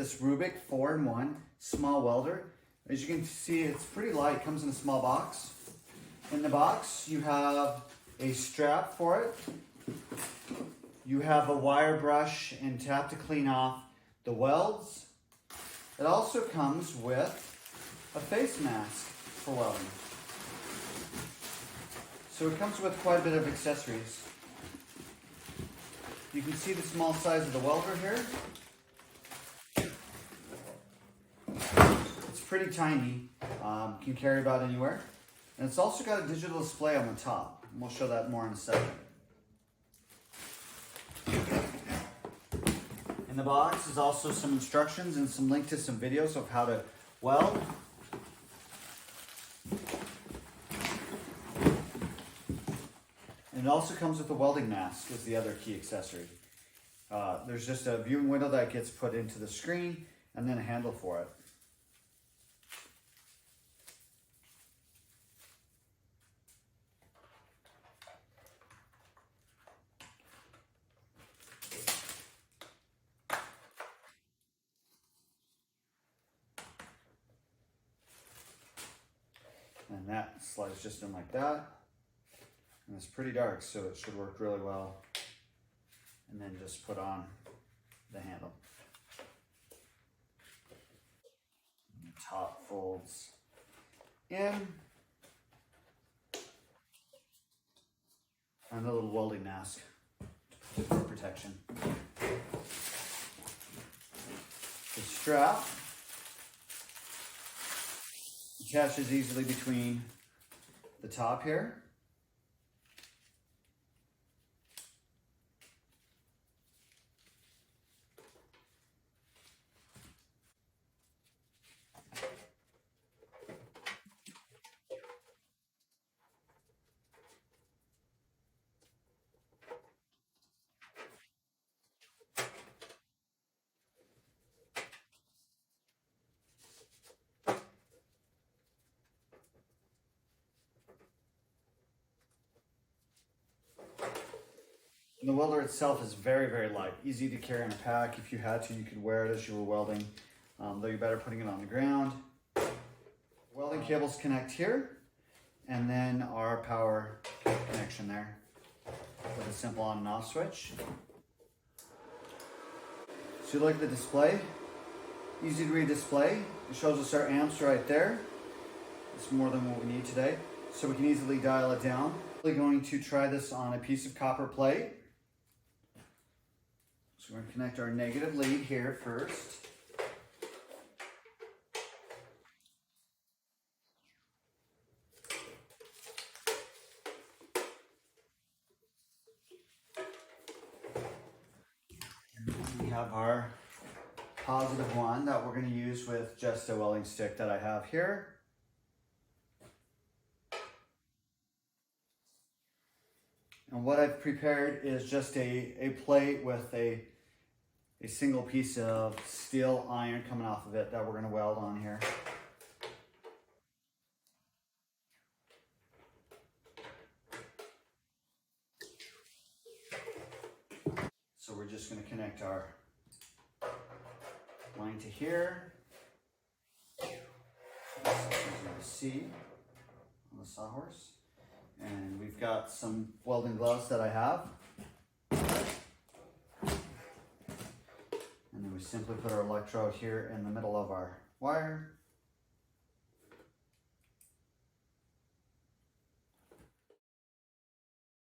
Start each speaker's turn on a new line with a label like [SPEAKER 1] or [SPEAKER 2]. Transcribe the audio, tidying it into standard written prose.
[SPEAKER 1] this RUBIK 4-in-1 small welder. As you can see, it's pretty light. It comes in a small box. In the box, you have a strap for it. You have a wire brush and tap to clean off the welds. It also comes with a face mask for welding. So it comes with quite a bit of accessories. You can see the small size of the welder here. It's pretty tiny, can carry about anywhere. And it's also got a digital display on the top. And we'll show that more in a second. In the box is also some instructions and some link to some videos of how to weld. And it also comes with a welding mask is the other key accessory. There's just a viewing window that gets put into the screen and then a handle for it. And that slides just in like that. And it's pretty dark, so it should work really well. And then just put on the handle. And the top folds in. And a little welding mask for protection. The strap attaches easily between the top here. And the welder itself is very, very light, easy to carry in a pack. If you had to, you could wear it as you were welding, though you're better putting it on the ground. Welding cables connect here, and then our power connection there with a simple on and off switch. So you look at the display, easy to read display. It shows us our amps right there. It's more than what we need today, so we can easily dial it down. We're going to try this on a piece of copper plate. So we're going to connect our negative lead here first. And we have our positive one that we're going to use with just a welding stick that I have here. And what I've prepared is just a plate with a single piece of steel iron coming off of it that we're going to weld on here. So we're just going to connect our line to here. C on the sawhorse. And we've got some welding gloves that I have. And then we simply put our electrode here in the middle of our wire.